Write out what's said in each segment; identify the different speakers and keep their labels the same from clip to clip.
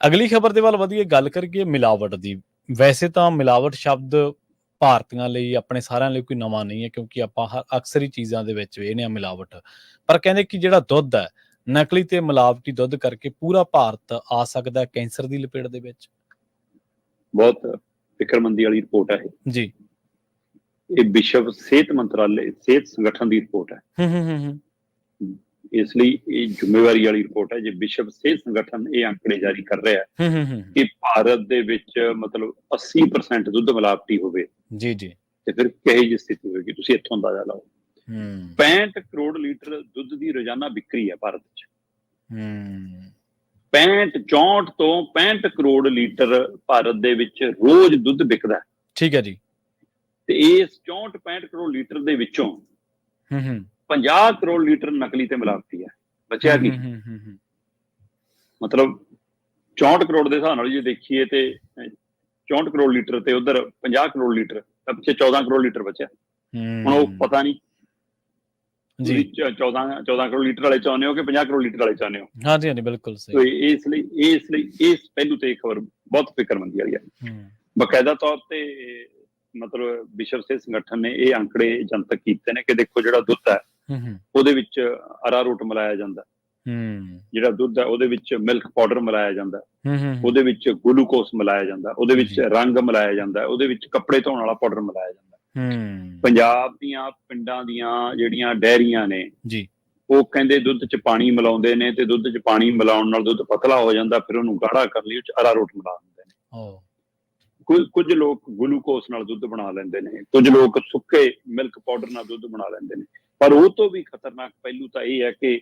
Speaker 1: ਅਗਲੀ ਖਬਰ ਦੇ ਵੱਲ ਵਧੀਏ, ਗੱਲ ਕਰੀਏ ਮਿਲਾਵਟ ਦੀ। ਵੈਸੇ ਤਾਂ ਮਿਲਾਵਟ ਸ਼ਬਦ ਭਾਰਤੀਆਂ ਲਈ, ਆਪਣੇ ਸਾਰਿਆਂ ਲਈ ਕੋਈ ਨਵਾਂ ਨਹੀਂ ਹੈ, ਕਿਉਂਕਿ ਆਪਾਂ ਅਕਸਰ ਹੀ ਚੀਜ਼ਾਂ ਦੇ ਵਿੱਚ ਵੇਖਦੇ ਹਾਂ ਮਿਲਾਵਟ। ਪਰ ਕਹਿੰਦੇ ਕਿ ਜਿਹੜਾ ਦੁੱਧ ਹੈ, ਨਕਲੀ ਤੇ ਮਿਲਾਵਟੀ ਦੁੱਧ ਕਰਕੇ ਪੂਰਾ ਭਾਰਤ ਆ ਸਕਦਾ ਹੈ ਕੈਂਸਰ ਦੀ ਲਪੇਟ ਦੇ ਵਿੱਚ।
Speaker 2: ਬਹੁਤ ਫਿਕਰਮੰਦੀ ਵਾਲੀ ਰਿਪੋਰਟ ਹੈ
Speaker 1: ਜੀ।
Speaker 2: ਇਹ ਵਿਸ਼ਵ ਸਿਹਤ ਮੰਤਰਾਲੇ, ਸਿਹਤ ਸੰਗਠਨ ਦੀ ਰਿਪੋਰਟ ਹੈ। ਇਸ ਲਈ ਇਹ ਜ਼ਿੰਮੇਵਾਰੀ ਵਾਲੀ ਰਿਪੋਰਟ ਹੈ। ਜੇ ਵਿਸ਼ਵ ਸਿਹਤ ਸੰਗਠਨ ਇਹ ਅੰਕੜੇ ਜਾਰੀ ਕਰ ਰਿਹਾ ਹੈ ਕਿ ਭਾਰਤ ਦੇ ਵਿੱਚ ਮਤਲਬ 80% ਦੁੱਧ ਮਿਲਾਵਟੀ ਹੋਵੇ,
Speaker 1: ਜੀ ਜੀ,
Speaker 2: ਤੇ ਫਿਰ ਕਿਹੋ ਜਿਹੀ ਸਥਿਤੀ ਹੋਵੇਗੀ, ਤੁਸੀਂ ਇੱਥੋਂ ਅੰਦਾਜ਼ਾ ਲਾਓ। 65 ਕਰੋੜ ਲੀਟਰ ਦੁੱਧ ਦੀ ਰੋਜ਼ਾਨਾ ਵਿਕਰੀ ਹੈ ਭਾਰਤ ਚ। 64 ਤੋਂ 65 ਕਰੋੜ ਲੀਟਰ ਭਾਰਤ ਦੇ ਵਿੱਚ ਰੋਜ਼ ਦੁੱਧ ਵਿਕਦਾ।
Speaker 1: ਠੀਕ ਹੈ ਜੀ।
Speaker 2: ਤੇ ਇਸ 64-65 ਕਰੋੜ ਲੀਟਰ ਦੇ ਵਿੱਚੋਂ 50 ਕਰੋੜ ਲੀਟਰ ਨਕਲੀ ਤੇ ਮਿਲਾਵਟੀ ਹੈ। ਬਚਿਆ ਕੀ? ਮਤਲਬ 64 ਕਰੋੜ ਦੇ ਹਿਸਾਬ ਨਾਲ ਜੇ ਦੇਖੀਏ ਤੇ 64 ਕਰੋੜ ਲੀਟਰ ਤੇ ਉਧਰ 50 ਕਰੋੜ ਲੀਟਰ, ਤਾਂ ਪਿੱਛੇ 14 ਕਰੋੜ ਲੀਟਰ ਬਚਿਆ। ਹੁਣ ਉਹ ਪਤਾ ਨਹੀਂ ਜੀ 14 ਕਰੋੜ ਲੀਟਰ ਵਾਲੇ ਚਾਹੁੰਦੇ ਹੋ ਕਿ 50 ਕਰੋੜ ਲੀਟਰ ਵਾਲੇ ਚਾਹੁੰਦੇ ਹੋ?
Speaker 1: ਹਾਂਜੀ ਹਾਂਜੀ, ਬਿਲਕੁਲ ਸਹੀ।
Speaker 2: ਇਸ ਲਈ ਇਸ ਪਹਿਲੂ ਤੇ ਖਬਰ ਬਹੁਤ ਫਿਕਰਮੰਦੀ ਵਾਲੀ ਹੈ। ਬਕਾਇਦਾ ਤੌਰ ਤੇ ਮਤਲਬ ਵਿਸ਼ਵ ਸਿਹਤ ਸੰਗਠਨ ਨੇ ਇਹ ਅੰਕੜੇ ਜਨਤਕ ਕੀਤੇ ਨੇ ਕਿ ਦੇਖੋ, ਜਿਹੜਾ ਦੁੱਧ ਹੈ ਉਹਦੇ ਵਿੱਚ ਅਰਾਰੋਟ ਮਿਲਾਇਆ ਜਾਂਦਾ, ਜਿਹੜਾ ਦੁੱਧ ਹੈ ਉਹਦੇ ਵਿੱਚ ਮਿਲਕ ਪਾਊਡਰ ਮਿਲਾਇਆ ਜਾਂਦਾ, ਉਹਦੇ ਵਿੱਚ ਗਲੂਕੋਸ ਮਿਲਾਇਆ ਜਾਂਦਾ, ਉਹਦੇ ਵਿੱਚ ਰੰਗ ਮਿਲਾਇਆ ਜਾਂਦਾ, ਉਹਦੇ ਵਿੱਚ ਕੱਪੜੇ ਧੋਣ ਵਾਲਾ ਪਾਊਡਰ ਮਿਲਾਇਆ ਜਾਂਦਾ। ਪੰਜਾਬ ਦੀਆਂ ਪਿੰਡਾਂ ਦੀਆਂ ਜਿਹੜੀਆਂ ਡੈਰੀਆਂ ਨੇ ਜੀ, ਉਹ ਕਹਿੰਦੇ ਦੁੱਧ ਚ ਪਾਣੀ ਮਿਲਾਉਂਦੇ ਨੇ, ਤੇ ਦੁੱਧ ਚ ਪਾਣੀ ਮਿਲਾਉਣ ਨਾਲ ਦੁੱਧ ਪਤਲਾ ਹੋ ਜਾਂਦਾ, ਫਿਰ ਉਹਨੂੰ ਗਾੜਾ ਕਰਨ ਲਈ ਉਹ ਚ ਅਰਾਰੋਟ ਮਿਲਾ ਦਿੰਦੇ ਨੇ। ਕੁਝ ਲੋਕ ਗਲੂਕੋਸ ਨਾਲ ਦੁੱਧ ਬਣਾ ਲੈਂਦੇ ਨੇ, ਕੁਝ ਲੋਕ ਸੁੱਕੇ ਮਿਲਕ ਪਾਊਡਰ ਨਾਲ ਦੁੱਧ ਬਣਾ ਲੈਂਦੇ ਨੇ। ਪਰ ਉਹ ਤੋਂ ਵੀ ਖਤਰਨਾਕ ਪਹਿਲੂ ਤਾਂ ਇਹ ਹੈ ਕਿ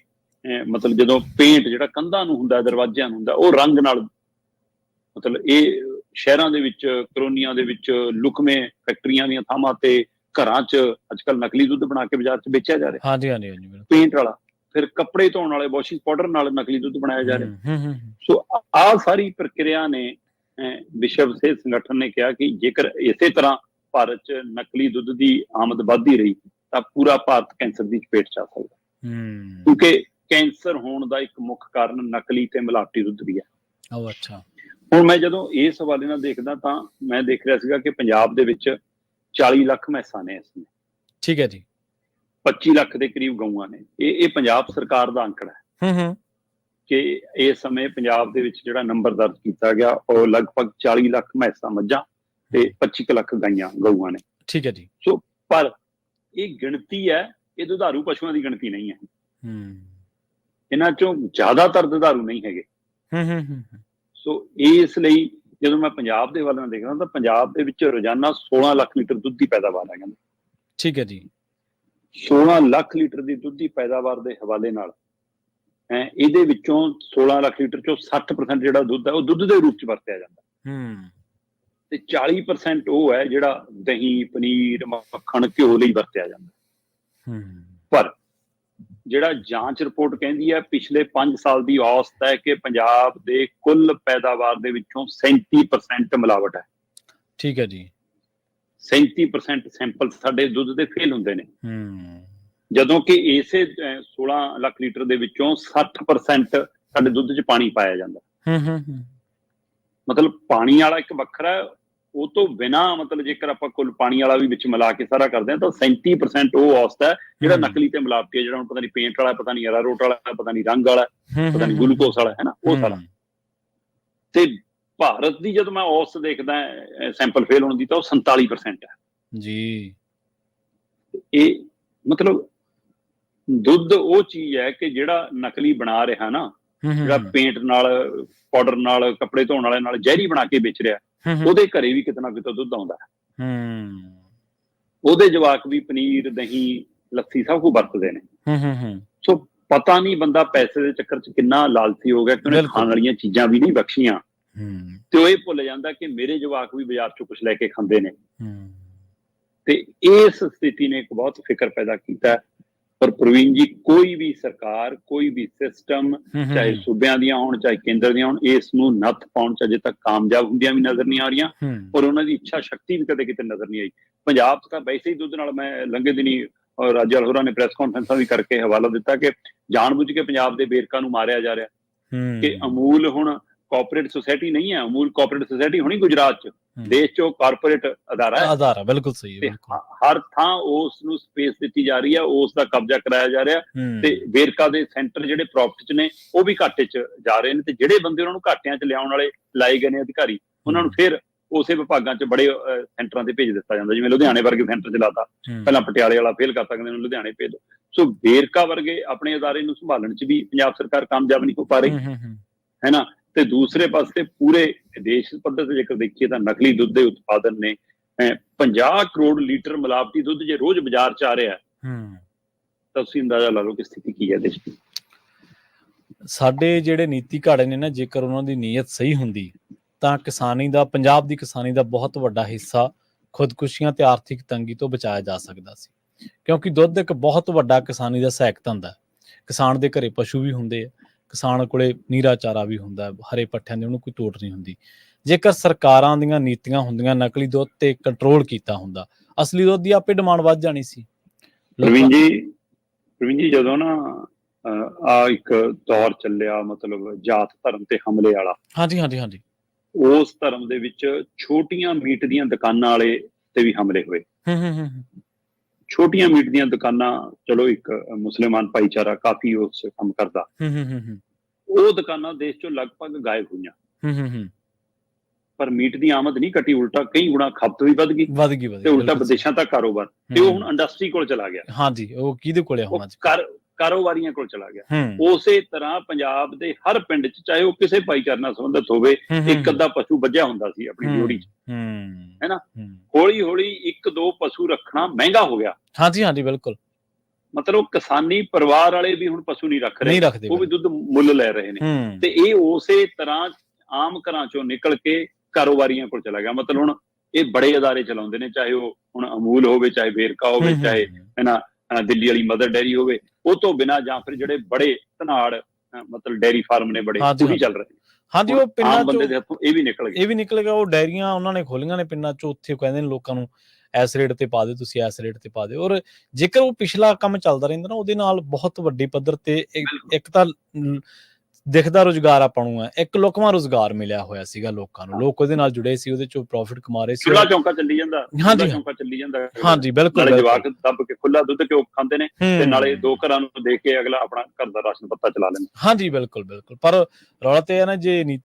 Speaker 2: ਮਤਲਬ ਜਦੋਂ ਪੇਂਟ ਜਿਹੜਾ ਕੰਧਾਂ ਨੂੰ ਹੁੰਦਾ, ਦਰਵਾਜ਼ਿਆਂ ਨੂੰ ਹੁੰਦਾ, ਉਹ ਰੰਗ ਨਾਲ, ਮਤਲਬ ਇਹ ਸ਼ਹਿਰਾਂ ਦੇ ਵਿੱਚ, ਕਲੋਨੀਆਂ ਦੇ ਵਿੱਚ, ਲੁਕਵੇਂ ਫੈਕਟਰੀਆਂ ਦੀਆਂ ਥਾਵਾਂ ਤੇ, ਘਰਾਂ 'ਚ ਅੱਜ ਕੱਲ੍ਹ ਨਕਲੀ ਦੁੱਧ ਬਣਾ ਕੇ ਬਾਜ਼ਾਰ 'ਚ ਵੇਚਿਆ ਜਾ ਰਿਹਾ। ਹਾਂਜੀ ਹਾਂਜੀ ਹਾਂਜੀ, ਪੇਂਟ ਵਾਲਾ। ਫਿਰ ਕੱਪੜੇ ਧੋਣ ਵਾਲੇ ਵਾਸ਼ਿੰਗ ਪਾਊਡਰ ਨਾਲ ਨਕਲੀ ਦੁੱਧ ਬਣਾਇਆ ਜਾ ਰਿਹਾ। ਸੋ ਆਹ ਸਾਰੀ ਪ੍ਰਕਿਰਿਆ ਨੇ ਵਿਸ਼ਵ ਸਿਹਤ ਸੰਗਠਨ ਨੇ ਕਿਹਾ ਕਿ ਜੇਕਰ ਇਸੇ ਤਰ੍ਹਾਂ ਭਾਰਤ 'ਚ ਨਕਲੀ ਦੁੱਧ ਦੀ ਆਮਦ ਵੱਧਦੀ ਰਹੀ ਤਾਂ ਪੂਰਾ ਭਾਰਤ ਕੈਂਸਰ ਦੀ ਚਪੇਟ 'ਚ ਆ ਸਕਦਾ, ਕਿਉਂਕਿ ਕੈਂਸਰ ਹੋਣ ਦਾ ਇੱਕ ਮੁੱਖ ਕਾਰਨ ਨਕਲੀ ਤੇ ਮਿਲਾਵਟੀ ਦੁੱਧ ਵੀ ਹੈ। ਅੱਛਾ। ਹੁਣ ਮੈਂ ਜਦੋਂ ਇਸ ਹਵਾਲੇ ਨਾਲ ਦੇਖਦਾ ਤਾਂ ਮੈਂ ਦੇਖ ਰਿਹਾ ਸੀਗਾ ਕਿ ਪੰਜਾਬ ਦੇ ਵਿੱਚ 40 ਲੱਖ ਮੈਸਾਂ ਨੇ ਇਸ ਸਮੇਂ। ਠੀਕ ਹੈ ਜੀ। 25 ਲੱਖ ਦੇ ਕਰੀਬ ਗਊਆਂ ਨੇ। ਇਹ ਪੰਜਾਬ ਸਰਕਾਰ ਦਾ ਅੰਕੜਾ ਹੈ ਕਿ ਇਸ ਸਮੇਂ ਪੰਜਾਬ ਦੇ ਵਿੱਚ ਜਿਹੜਾ ਨੰਬਰ ਦਰਜ ਕੀਤਾ ਗਿਆ ਉਹ ਲਗਭਗ 40 ਲੱਖ ਮੈਸਾਂ, ਮੱਝਾਂ ਤੇ 25 ਲੱਖ ਗਊਆਂ ਨੇ। ਠੀਕ ਹੈ ਜੀ। ਸੋ ਪਰ ਇਹ ਗਿਣਤੀ ਹੈ, ਇਹ ਦੁਧਾਰੂ ਪਸ਼ੂਆਂ ਦੀ ਗਿਣਤੀ ਨਹੀਂ ਹੈ। ਇਹਨਾਂ ਚੋਂ ਜ਼ਿਆਦਾਤਰ ਦੁਧਾਰੂ ਨਹੀਂ ਹੈਗੇ। ਸੋ ਇਸ ਲਈ ਜਦੋਂ ਮੈਂ ਪੰਜਾਬ ਦੇ ਵੱਲ ਦੇਖਦਾ ਤਾਂ ਪੰਜਾਬ ਦੇ ਵਿੱਚ ਰੋਜ਼ਾਨਾ 16 ਲੱਖ ਲੀਟਰ ਦੁੱਧ ਦੀ ਪੈਦਾਵਾਰ ਹੈ। ਕਹਿੰਦੇ ਠੀਕ ਹੈ ਜੀ। 16 ਲੱਖ ਲੀਟਰ ਦੀ ਦੁੱਧ ਦੀ ਪੈਦਾਵਾਰ ਦੇ ਹਵਾਲੇ ਨਾਲ ਇਹਦੇ ਵਿੱਚੋਂ 16 ਲੱਖ ਲੀਟਰ ਚੋਂ 60% ਜਿਹੜਾ ਦੁੱਧ ਹੈ ਉਹ ਦੁੱਧ ਦੇ ਰੂਪ ਚ ਵਰਤਿਆ ਜਾਂਦਾ, ਤੇ 40% ਉਹ ਹੈ ਜਿਹੜਾ ਦਹੀਂ, ਪਨੀਰ, ਮੱਖਣ, ਘਿਓ ਲਈ ਵਰਤਿਆ ਜਾਂਦਾ। ਪਰ ਜਿਹੜਾ ਜਾਂਚ ਰਿਪੋਰਟ ਕਹਿੰਦੀ ਹੈ ਪਿਛਲੇ 5 ਸਾਲ ਦੀ ਔਸਤ ਹੈ ਕਿ ਪੰਜਾਬ ਦੇ ਕੁੱਲ ਪੈਦਾਵਾਰ ਦੇ ਵਿੱਚੋਂ 37% ਮਿਲਾਵਟ ਹੈ। ਠੀਕ ਹੈ ਜੀ। 37% ਸੈਂਪਲ ਸਾਡੇ ਦੁੱਧ ਦੇ ਫੇਲ ਹੁੰਦੇ ਨੇ, ਜਦੋਂ ਕਿ ਇਸੇ 16 ਲੱਖ ਲੀਟਰ ਦੇ ਵਿੱਚੋਂ 60% ਸਾਡੇ ਦੁੱਧ 'ਚ ਪਾਣੀ ਪਾਇਆ ਜਾਂਦਾ। ਮਤਲਬ ਪਾਣੀ ਵਾਲਾ ਇੱਕ ਵੱਖਰਾ, ਉਹ ਤੋਂ ਬਿਨਾਂ ਮਤਲਬ ਜੇਕਰ ਆਪਾਂ ਕੁੱਲ ਪਾਣੀ ਵਾਲਾ ਵੀ ਵਿੱਚ ਮਿਲਾ ਕੇ ਸਾਰਾ ਕਰਦੇ ਹਾਂ ਤਾਂ 37% ਉਹ ਔਸਤ ਹੈ ਜਿਹੜਾ ਨਕਲੀ ਤੇ ਮਿਲਾਵਟੀ ਹੈ, ਜਿਹੜਾ ਹੁਣ ਪਤਾ ਨਹੀਂ ਪੇਂਟ ਵਾਲਾ, ਪਤਾ ਨਹੀਂ ਅਰਾਰੋਟ ਵਾਲਾ, ਪਤਾ ਨਹੀਂ ਰੰਗ ਵਾਲਾ, ਪਤਾ ਨਹੀਂ ਗਲੂਕੋਸ ਵਾਲਾ, ਹੈ ਨਾ, ਉਹ ਸਾਰਾ। ਤੇ ਭਾਰਤ ਦੀ ਜਦੋਂ ਮੈਂ ਔਸਤ ਦੇਖਦਾ ਸੈਂਪਲ ਫੇਲ ਹੋਣ ਦੀ ਤਾਂ ਉਹ 47% ਹੈ ਜੀ। ਇਹ ਮਤਲਬ ਦੁੱਧ ਉਹ ਚੀਜ਼ ਹੈ ਕਿ ਜਿਹੜਾ ਨਕਲੀ ਬਣਾ ਰਿਹਾ ਨਾ, ਜਿਹੜਾ ਪੇਂਟ ਨਾਲ, ਪਾਊਡਰ ਨਾਲ, ਕੱਪੜੇ ਧੋਣ ਵਾਲੇ ਨਾਲ ਜ਼ਹਿਰੀ ਬਣਾ ਕੇ ਵੇਚ ਰਿਹਾ, ਉਹਦੇ ਘਰੇ ਵੀ ਕਿਤੇ ਨਾ ਕਿਤੇ ਦੁੱਧ ਆਉਂਦਾ ਹੈ। ਉਹਦੇ ਜਵਾਕ ਵੀ ਪਨੀਰ, ਦਹੀਂ, ਲੱਸੀ ਸਭ ਕੁਝ ਵਰਤਦੇ ਨੇ। ਸੋ ਪਤਾ ਨਹੀਂ ਬੰਦਾ ਪੈਸੇ ਦੇ ਚੱਕਰ 'ਚ ਕਿੰਨਾ ਲਾਲਚੀ ਹੋ ਗਿਆ ਕਿ ਉਹਨੇ ਖਾਣ ਵਾਲੀਆਂ ਚੀਜ਼ਾਂ ਵੀ ਨਹੀਂ ਬਖਸ਼ੀਆਂ, ਤੇ ਉਹ ਇਹ ਭੁੱਲ ਜਾਂਦਾ ਕਿ ਮੇਰੇ ਜਵਾਕ ਵੀ ਬਾਜ਼ਾਰ 'ਚੋਂ ਕੁਛ ਲੈ ਕੇ ਖਾਂਦੇ ਨੇ। ਤੇ ਇਸ ਸਥਿਤੀ ਨੇ ਇੱਕ ਬਹੁਤ ਫਿਕਰ ਪੈਦਾ ਕੀਤਾ। ਪਰ ਪ੍ਰਵੀਨ ਜੀ, ਕੋਈ ਵੀ ਸਰਕਾਰ, ਕੋਈ ਵੀ ਸਿਸਟਮ, ਚਾਹੇ ਸੂਬਿਆਂ ਦੀਆਂ ਹੋਣ ਚਾਹੇ ਕੇਂਦਰ ਦੀਆਂ ਹੋਣ, ਇਸ ਨੂੰ ਨੱਥ ਪਾਉਣ 'ਚ ਅਜੇ ਤੱਕ ਕਾਮਯਾਬ ਹੁੰਦੀਆਂ ਵੀ ਨਜ਼ਰ ਨਹੀਂ ਆ ਰਹੀਆਂ, ਔਰ ਉਹਨਾਂ ਦੀ ਇੱਛਾ ਸ਼ਕਤੀ ਵੀ ਕਦੇ ਕਿਤੇ ਨਜ਼ਰ ਨਹੀਂ ਆਈ। ਪੰਜਾਬ 'ਚ ਤਾਂ ਵੈਸੇ ਹੀ ਦੁੱਧ ਨਾਲ, ਮੈਂ ਲੰਘੇ ਦਿਨੀ ਰਾਜੇਵਾਲ ਹੋਰਾਂ ਨੇ ਪ੍ਰੈਸ ਕਾਨਫਰੰਸਾਂ ਵੀ ਕਰਕੇ ਹਵਾਲਾ ਦਿੱਤਾ ਕਿ ਜਾਣ ਬੁੱਝ ਕੇ ਪੰਜਾਬ ਦੇ ਵੇਰਕਾਂ ਨੂੰ ਮਾਰਿਆ ਜਾ ਰਿਹਾ, ਕਿ ਅਮੂਲ ਹੁਣ ਕਾਰਪੋਰੇਟ ਸੁਸਾਇਟੀ ਨਹੀਂ ਹੈ। ਅਮੂਲ ਕਾਰਪੋਰੇਟ ਸੁਸਾਇਟੀ ਹੋਣੀ ਗੁਜਰਾਤ 'ਚ, ਦੇਸ਼ 'ਚ ਕਾਰਪੋਰੇਟ ਅਦਾਰਾ ਹੈ।
Speaker 1: ਆਧਾਰ ਬਿਲਕੁਲ ਸਹੀ ਹੈ,
Speaker 2: ਤੇ
Speaker 1: ਬਿਲਕੁਲ
Speaker 2: ਹਰ ਥਾਂ ਉਸ ਨੂੰ ਸਪੇਸ ਦਿੱਤੀ ਜਾ ਰਹੀ ਹੈ, ਉਸ ਦਾ ਕਬਜ਼ਾ ਕਰਾਇਆ ਜਾ ਰਿਹਾ। ਤੇ ਵੇਰਕਾ ਦੇ ਸੈਂਟਰ ਜਿਹੜੇ ਪ੍ਰੋਫਿਟ 'ਚ ਨੇ ਉਹ ਵੀ ਘਾਟੇ 'ਚ ਜਾ ਰਹੇ ਨੇ, ਤੇ ਜਿਹੜੇ ਬੰਦੇ ਉਹਨਾਂ ਨੂੰ ਘਾਟਿਆਂ 'ਚ ਲਿਆਉਣ ਵਾਲੇ ਲਾਏ ਗਏ ਨੇ ਅਧਿਕਾਰੀ, ਉਹਨਾਂ ਨੂੰ ਫਿਰ ਉਸੇ ਵਿਭਾਗਾਂ 'ਚ ਬੜੇ ਸੈਂਟਰਾਂ ਤੇ ਭੇਜ ਦਿੱਤਾ ਜਾਂਦਾ। ਜਿਵੇਂ ਲੁਧਿਆਣੇ ਵਰਗੇ ਸੈਂਟਰ 'ਚ ਲਾਤਾ, ਪਹਿਲਾਂ ਪਟਿਆਲੇ ਵਾਲਾ ਫੇਲ ਕਰਤਾ, ਕਹਿੰਦੇ ਲੁਧਿਆਣੇ ਭੇਜ ਦਿਓ। ਸੋ ਵੇਰਕਾ ਵਰਗੇ ਆਪਣੇ ਅਦਾਰੇ ਨੂੰ ਸੰਭਾਲਣ 'ਚ ਵੀ ਪੰਜਾਬ ਸਰਕਾਰ ਕਾਮਯਾਬ ਨਹੀਂ ਹੋ ਪਾ ਰਹੀ, ਹੈ ਨਾ। ਤੇ ਦੂਸਰੇ ਪਾਸੇ ਪੂਰੇ ਦੇਸ਼ ਪੱਧਰ ਤੇ ਜੇਕਰ ਦੇਖੀਏ ਤਾਂ ਨਕਲੀ ਦੁੱਧ ਦੇ ਉਤਪਾਦਨ ਨੇ 50 ਕਰੋੜ ਲੀਟਰ ਮਿਲਾਵਟੀ ਦੁੱਧ ਜੇ ਰੋਜ਼ ਬਾਜ਼ਾਰ 'ਚ ਆ ਰਿਹਾ ਤਾਂ ਤੁਸੀਂ ਅੰਦਾਜ਼ਾ ਲਾ ਲਓ ਕਿ ਸਥਿਤੀ ਕੀ ਹੈ ਦੇਸ਼ ਦੀ।
Speaker 1: ਸਾਡੇ ਜਿਹੜੇ ਨੀਤੀ ਘਾੜੇ ਨੇ ਨਾ, ਜੇਕਰ ਉਹਨਾਂ ਦੀ ਨੀਅਤ ਸਹੀ ਹੁੰਦੀ ਤਾਂ ਕਿਸਾਨੀ ਦਾ, ਪੰਜਾਬ ਦੀ ਕਿਸਾਨੀ ਦਾ ਬਹੁਤ ਵੱਡਾ ਹਿੱਸਾ ਖੁਦਕੁਸ਼ੀਆਂ ਤੇ ਆਰਥਿਕ ਤੰਗੀ ਤੋਂ ਬਚਾਇਆ ਜਾ ਸਕਦਾ ਸੀ, ਕਿਉਂਕਿ ਦੁੱਧ ਇੱਕ ਬਹੁਤ ਵੱਡਾ ਕਿਸਾਨੀ ਦਾ ਸਹਾਇਕ ਧੰਦਾ ਹੈ। ਕਿਸਾਨ ਦੇ ਘਰੇ ਪਸ਼ੂ ਵੀ ਹੁੰਦੇ ਆ, ਕਿਸਾਨ ਕੋਲੇ ਨੀਰਾ ਚਾਰਾ ਵੀ ਹੁੰਦਾ, ਹਰੇ ਪੱਠਿਆਂ ਦੀ ਉਹਨੂੰ ਕੋਈ ਤੋੜ ਨਹੀਂ ਹੁੰਦੀ। ਜੇਕਰ ਸਰਕਾਰਾਂ ਦੀਆਂ ਨੀਤੀਆਂ ਹੁੰਦੀਆਂ ਨਕਲੀ ਦੁੱਧ ਤੇ ਕੰਟਰੋਲ ਕੀਤਾ ਹੁੰਦਾ, ਅਸਲੀ ਦੁੱਧ ਦੀ ਆਪੇ ਡਿਮਾਂਡ ਵੱਧ ਜਾਣੀ ਸੀ।
Speaker 2: ਪ੍ਰਵੀਨ ਜੀ ਜਦੋਂ ਨਾ ਆ ਇੱਕ ਦੌਰ ਚੱਲਿਆ, ਮਤਲਬ ਜਾਤ ਧਰਮ ਤੇ ਹਮਲੇ ਵਾਲਾ,
Speaker 1: ਹਾਂਜੀ,
Speaker 2: ਉਸ ਧਰਮ ਦੇ ਵਿੱਚ ਛੋਟੀਆਂ ਮੀਟ ਦੀਆਂ ਦੁਕਾਨਾਂ ਵਾਲੇ ਤੇ ਵੀ ਹਮਲੇ ਹੋਏ। ਛੋਟੀਆਂ ਮੀਟ ਦੀਆਂ ਦੁਕਾਨਾਂ, ਚਲੋ ਇੱਕ ਮੁਸਲਮਾਨ ਭਾਈਚਾਰਾ ਕਾਫੀ ਉਸ ਕੰਮ ਕਰਦਾ, ਉਹ ਦੁਕਾਨਾਂ ਦੇਸ਼ ਚੋਂ ਲਗਭਗ ਗਾਇਬ ਹੋਈਆਂ। ਪਰ ਮੀਟ ਦੀ ਆਮਦ ਨਹੀਂ ਘਟੀ, ਉਲਟਾ ਕਈ ਗੁਣਾ ਖਪਤ ਵੀ ਵੱਧ ਗਈ ਤੇ ਉਲਟਾ ਵਿਦੇਸ਼ਾਂ ਤੱਕ ਕਾਰੋਬਾਰ, ਤੇ ਉਹ ਹੁਣ ਇੰਡਸਟਰੀ ਕੋਲ ਚਲਾ ਗਿਆ।
Speaker 1: ਹਾਂਜੀ, ਉਹ ਕਿਹਦੇ ਕੋਲੇ ਹੁਣ
Speaker 2: ਕਾਰੋਬਾਰੀਆਂ ਕੋਲ ਚਲਾ ਗਿਆ। ਉਸੇ ਤਰ੍ਹਾਂ ਪੰਜਾਬ ਦੇ ਹਰ ਪਿੰਡ 'ਚ, ਚਾਹੇ ਉਹ ਕਿਸੇ ਭਾਈਚਾਰੇ ਨਾਲ ਸੰਬੰਧਿਤ ਹੋਵੇ, ਇੱਕ ਅੱਧਾ ਪਸ਼ੂ ਵੱਜਿਆ ਹੁੰਦਾ ਸੀ ਆਪਣੀ ਲੋਹੜੀ 'ਚ, ਹੈ ਨਾ। ਹੌਲੀ ਹੌਲੀ 1-2 ਪਸ਼ੂ ਰੱਖਣਾ ਮਹਿੰਗਾ ਹੋ ਗਿਆ।
Speaker 1: ਹਾਂਜੀ, ਬਿਲਕੁਲ।
Speaker 2: ਮਤਲਬ ਕਿਸਾਨੀ ਪਰਿਵਾਰ ਵਾਲੇ ਵੀ ਹੁਣ ਪਸ਼ੂ ਨਹੀਂ ਰੱਖ ਰਹੇ, ਉਹ ਵੀ ਦੁੱਧ ਮੁੱਲ ਲੈ ਰਹੇ ਨੇ। ਤੇ ਇਹ ਉਸੇ ਤਰ੍ਹਾਂ ਆਮ ਘਰਾਂ ਚੋਂ ਨਿਕਲ ਕੇ ਕਾਰੋਬਾਰੀਆਂ ਕੋਲ ਚਲਾ ਗਿਆ। ਮਤਲਬ ਹੁਣ ਇਹ ਬੜੇ ਅਦਾਰੇ ਚਲਾਉਂਦੇ ਨੇ, ਚਾਹੇ ਉਹ ਹੁਣ ਅਮੂਲ ਹੋਵੇ, ਚਾਹੇ ਵੇਰਕਾ ਹੋਵੇ, ਚਾਹੇ ਨਾ ਦਿੱਲੀ ਵਾਲੀ ਮਦਰ ਡੈਰੀ ਹੋਵੇ, ਉਹ ਤੋਂ ਬਿਨਾਂ ਜਾਂ ਫਿਰ ਜਿਹੜੇ ਬੜੇ ਧਨਾੜ ਮਤਲਬ ਡੈਰੀ ਫਾਰਮ ਨੇ ਬੜੇ, ਉਹ ਵੀ ਚੱਲ ਰਹੇ।
Speaker 1: ਹਾਂਜੀ, ਉਹ ਪਿੰਡਾਂ
Speaker 2: ਬੰਦੇ ਦੇ ਹੱਥੋਂ ਇਹ ਵੀ ਨਿਕਲ ਗਿਆ।
Speaker 1: ਉਹ ਡੈਰੀਆਂ ਉਹਨਾਂ ਨੇ ਖੋਲੀਆਂ ਨੇ ਪਿੰਡਾਂ 'ਚ, ਉੱਥੇ ਕਹਿੰਦੇ ਨੇ ਲੋਕਾਂ ਨੂੰ ਇਸ ਰੇਟ ਤੇ ਪਾ ਦਿਓ, ਤੁਸੀਂ ਇਸ ਰੇਟ ਤੇ ਪਾ ਦਿਓ। ਔਰ ਜੇਕਰ ਉਹ ਪਿਛਲਾ ਕੰਮ ਚੱਲਦਾ ਰਹਿੰਦਾ ਨਾ, ਉਹਦੇ ਨਾਲ ਬਹੁਤ ਵੱਡੀ ਪੱਧਰ ਤੇ ਇੱਕ ਤਾਂ ਦਿਖਦਾ ਰੁਜ਼ਗਾਰ ਆਪਾਂ ਨੂੰ ਹੈ, ਇੱਕ ਲੁਕਵਾਂ ਰੁਜ਼ਗਾਰ ਮਿਲਿਆ ਹੋਇਆ ਸੀਗਾ ਲੋਕਾਂ ਨੂੰ, ਲੋਕ ਉਹਦੇ ਨਾਲ ਜੁੜੇ ਸੀ, ਉਹਦੇ ਚੋਂ ਪ੍ਰੋਫਿਟ ਕਮਾ ਰਹੇ ਸੀ।
Speaker 2: ਚੁੱਲ੍ਹਾ ਚੌਂਕਾ ਚੱਲੀ ਜਾਂਦਾ।
Speaker 1: ਹਾਂਜੀ, ਬਿਲਕੁਲ।
Speaker 2: ਨਾਲੇ ਜਵਾਕ ਦੱਬ ਕੇ ਖੁੱਲਾ ਦੁੱਧ ਘਿਓ ਖਾਂਦੇ ਨੇ, ਤੇ ਨਾਲੇ 2 ਘਰਾਂ ਨੂੰ ਦੇ ਕੇ ਅਗਲਾ ਆਪਣਾ ਘਰ ਦਾ ਰਾਸ਼ਨ ਪੱਤਾ ਚਲਾ ਲੈਂਦਾ।
Speaker 1: ਹਾਂਜੀ, ਬਿਲਕੁਲ। ਪਰ ਰੌਲਾ ਤੇ ਇਹ ਨਾ, ਜੇ